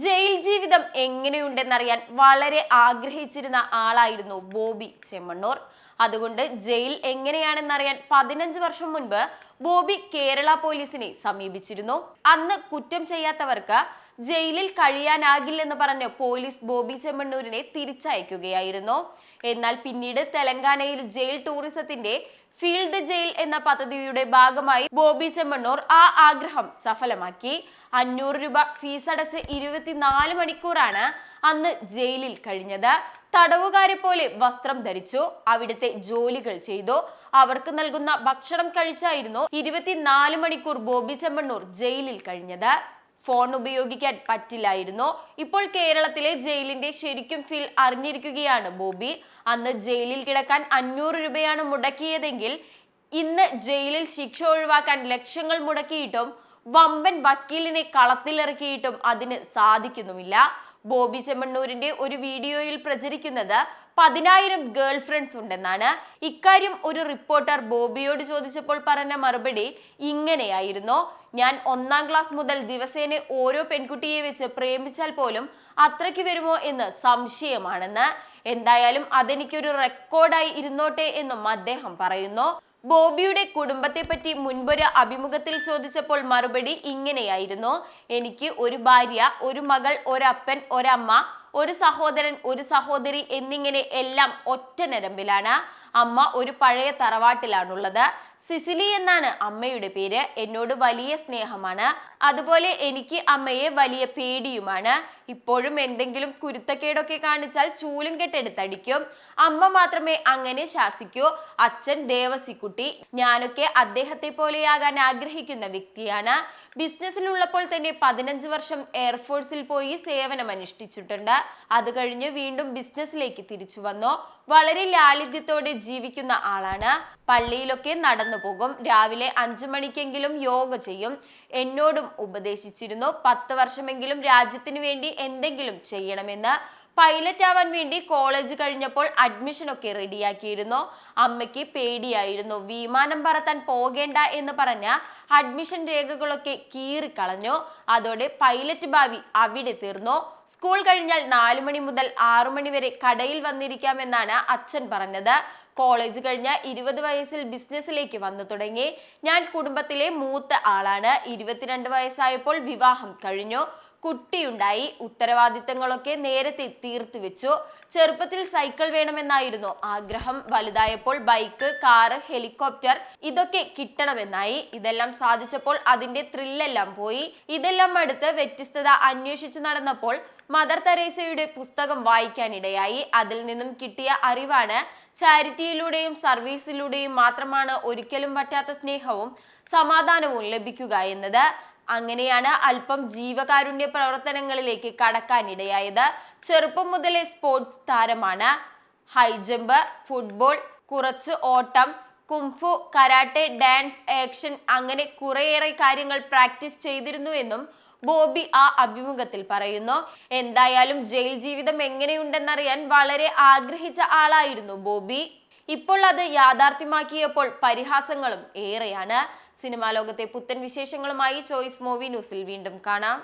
Jail ജീവിതം എങ്ങനെയുണ്ടെന്നറിയാൻ വളരെ ആഗ്രഹിച്ചിരുന്ന ആളായിരുന്നു ബോബി ചെമ്മണ്ണൂർ. അതുകൊണ്ട് ജയിൽ എങ്ങനെയാണെന്നറിയാൻ 15 വർഷം മുൻപ് ബോബി കേരള പോലീസിനെ സമീപിച്ചിരുന്നു. അന്ന് കുറ്റം ചെയ്യാത്തവർക്ക് ജയിലിൽ കഴിയാനാകില്ലെന്ന് പറഞ്ഞ് പോലീസ് ബോബി ചെമ്മണ്ണൂരിനെ തിരിച്ചയക്കുകയായിരുന്നു. എന്നാൽ പിന്നീട് തെലങ്കാനയിൽ ജയിൽ ടൂറിസത്തിന്റെ ഫീൽഡ് ജയിൽ എന്ന പദ്ധതിയുടെ ഭാഗമായി ബോബി ചെമ്മണ്ണൂർ ആ ആഗ്രഹം സഫലമാക്കി. 500 രൂപ ഫീസ് അടച്ച് 24 മണിക്കൂറാണ് അന്ന് ജയിലിൽ കഴിഞ്ഞത്. തടവുകാരെ പോലെ വസ്ത്രം ധരിച്ചു, അവിടുത്തെ ജോലികൾ ചെയ്തു, അവർക്ക് നൽകുന്ന ഭക്ഷണം കഴിച്ചായിരുന്നു 24 മണിക്കൂർ ബോബി ചെമ്മണ്ണൂർ ജയിലിൽ കഴിഞ്ഞത്. ഫോൺ ഉപയോഗിക്കാൻ പറ്റില്ലായിരുന്നു. ഇപ്പോൾ കേരളത്തിലെ ജയിലിന്റെ ശരിക്കും ഫീൽ അറിഞ്ഞിരിക്കുകയാണ് ബോബി. അന്ന് ജയിലിൽ കിടക്കാൻ 500 രൂപയാണ് മുടക്കിയതെങ്കിൽ ഇന്ന് ജയിലിൽ ശിക്ഷ ഒഴിവാക്കാൻ ലക്ഷങ്ങൾ മുടക്കിയിട്ടും വമ്പൻ വക്കീലിനെ കളത്തിലിറക്കിയിട്ടും അതിന് സാധിക്കുന്നുമില്ല. ബോബി ചെമ്മണ്ണൂരിന്റെ ഒരു വീഡിയോയിൽ പ്രചരിക്കുന്നത് 10,000 ഗേൾ ഫ്രണ്ട്സ് ഉണ്ടെന്നാണ്. ഇക്കാര്യം ഒരു റിപ്പോർട്ടർ ബോബിയോട് ചോദിച്ചപ്പോൾ പറഞ്ഞ മറുപടി ഇങ്ങനെയായിരുന്നു: ഞാൻ 1ാം ക്ലാസ് മുതൽ ദിവസേന ഓരോ പെൺകുട്ടിയെ വെച്ച് പ്രേമിച്ചാൽ പോലും അത്രയ്ക്ക് വരുമോ എന്ന് സംശയമാണെന്ന്. എന്തായാലും അതെനിക്കൊരു റെക്കോർഡായി ഇരുന്നോട്ടെ എന്നും അദ്ദേഹം പറയുന്നു. ബോബിയുടെ കുടുംബത്തെ പറ്റി മുൻപൊരു അഭിമുഖത്തിൽ ചോദിച്ചപ്പോൾ മറുപടി ഇങ്ങനെയായിരുന്നു: എനിക്ക് ഒരു ഭാര്യ, ഒരു മകൾ, ഒരപ്പൻ, ഒരമ്മ, ഒരു സഹോദരൻ, ഒരു സഹോദരി എന്നിങ്ങനെ എല്ലാം ഒറ്റ നരമ്പിലാണ്. അമ്മ ഒരു പഴയ തറവാട്ടിലാണുള്ളത്. സിസിലി എന്നാണ് അമ്മയുടെ പേര്. എന്നോട് വലിയ സ്നേഹമാണ്. അതുപോലെ എനിക്ക് അമ്മയെ വലിയ പേടിയുമാണ്. ഇപ്പോഴും എന്തെങ്കിലും കുരുത്തക്കേടൊക്കെ കാണിച്ചാൽ ചൂലും കെട്ടെടുത്തടിക്കും. അമ്മ മാത്രമേ അങ്ങനെ ശാസിക്കൂ. അച്ഛൻ ദേവസിക്കുട്ടി. ഞാനൊക്കെ അദ്ദേഹത്തെ പോലെയാകാൻ ആഗ്രഹിക്കുന്ന വ്യക്തിയാണ്. ബിസിനസ്സിലുള്ളപ്പോൾ തന്നെ 15 വർഷം എയർഫോഴ്സിൽ പോയി സേവനം അനുഷ്ഠിച്ചിട്ടുണ്ട്. അത് കഴിഞ്ഞ് വീണ്ടും ബിസിനസ്സിലേക്ക് തിരിച്ചു വന്നു. വളരെ ലാളിത്യത്തോടെ ജീവിക്കുന്ന ആളാണ്. പള്ളിയിലൊക്കെ നടന്നു പോകും. രാവിലെ 5 മണിക്കെങ്കിലും യോഗ ചെയ്യും. എന്നോടും ഉപദേശിച്ചിരുന്നു 10 വർഷമെങ്കിലും രാജ്യത്തിന് വേണ്ടി എന്തെങ്കിലും ചെയ്യണമെന്ന്. പൈലറ്റ് ആവാൻ വേണ്ടി കോളേജ് കഴിഞ്ഞപ്പോൾ അഡ്മിഷനൊക്കെ റെഡിയാക്കിയിരുന്നു. അമ്മയ്ക്ക് പേടിയായിരുന്നു. വിമാനം പറത്താൻ പോകേണ്ട എന്ന് പറഞ്ഞ അഡ്മിഷൻ രേഖകളൊക്കെ കീറിക്കളഞ്ഞു. അതോടെ പൈലറ്റ് ഭാവി അവിടെ തീർന്നു. സ്കൂൾ കഴിഞ്ഞാൽ 4 മണി മുതൽ 6 മണി വരെ കടയിൽ വന്നിരിക്കാമെന്നാണ് അച്ഛൻ പറഞ്ഞത്. കോളേജ് കഴിഞ്ഞ 20 വയസ്സിൽ ബിസിനസ്സിലേക്ക് വന്നു തുടങ്ങി. ഞാൻ കുടുംബത്തിലെ മൂത്ത ആളാണ്. 22 വയസ്സായപ്പോൾ വിവാഹം കഴിഞ്ഞു. കുട്ടിയുണ്ടായി. ഉത്തരവാദിത്തങ്ങളൊക്കെ നേരത്തെ തീർത്തു വെച്ചു. ചെറുപ്പത്തിൽ സൈക്കിൾ വേണമെന്നായിരുന്നു ആഗ്രഹം. വലുതായപ്പോൾ ബൈക്ക്, കാറ്, ഹെലികോപ്റ്റർ ഇതൊക്കെ കിട്ടണമെന്നായി. ഇതെല്ലാം സാധിച്ചപ്പോൾ അതിന്റെ ത്രില്ലെല്ലാം പോയി. ഇതെല്ലാം അടുത്ത് വ്യത്യസ്തത അന്വേഷിച്ചു നടന്നപ്പോൾ മദർ തെരേസയുടെ പുസ്തകം വായിക്കാനിടയായി. അതിൽ നിന്നും കിട്ടിയ അറിവാണ് ചാരിറ്റിയിലൂടെയും സർവീസിലൂടെയും മാത്രമാണ് ഒരിക്കലും പറ്റാത്ത സ്നേഹവും സമാധാനവും ലഭിക്കുക എന്നത്. അങ്ങനെയാണ് അല്പം ജീവകാരുണ്യ പ്രവർത്തനങ്ങളിലേക്ക് കടക്കാനിടയായത്. ചെറുപ്പം മുതലേ സ്പോർട്സ് താരമാണ്. ഹൈജമ്പ്, ഫുട്ബോൾ, കുറച്ച് ഓട്ടം, കുംഫു, കരാട്ടെ, ഡാൻസ്, ആക്ഷൻ അങ്ങനെ കുറേയേറെ കാര്യങ്ങൾ പ്രാക്ടീസ് ചെയ്തിരുന്നുവെന്നും ബോബി ആ അഭിമുഖത്തിൽ പറയുന്നു. എന്തായാലും ജയിൽ ജീവിതം എങ്ങനെയുണ്ടെന്നറിയാൻ വളരെ ആഗ്രഹിച്ച ആളായിരുന്നു ബോബി. ഇപ്പോൾ അത് യാഥാർത്ഥ്യമാക്കിയപ്പോൾ പരിഹാസങ്ങളും ഏറെയാണ്. സിനിമാ ലോകത്തെ പുത്തൻ വിശേഷങ്ങളുമായി ചോയ്സ് മൂവി ന്യൂസിൽ വീണ്ടും കാണാം.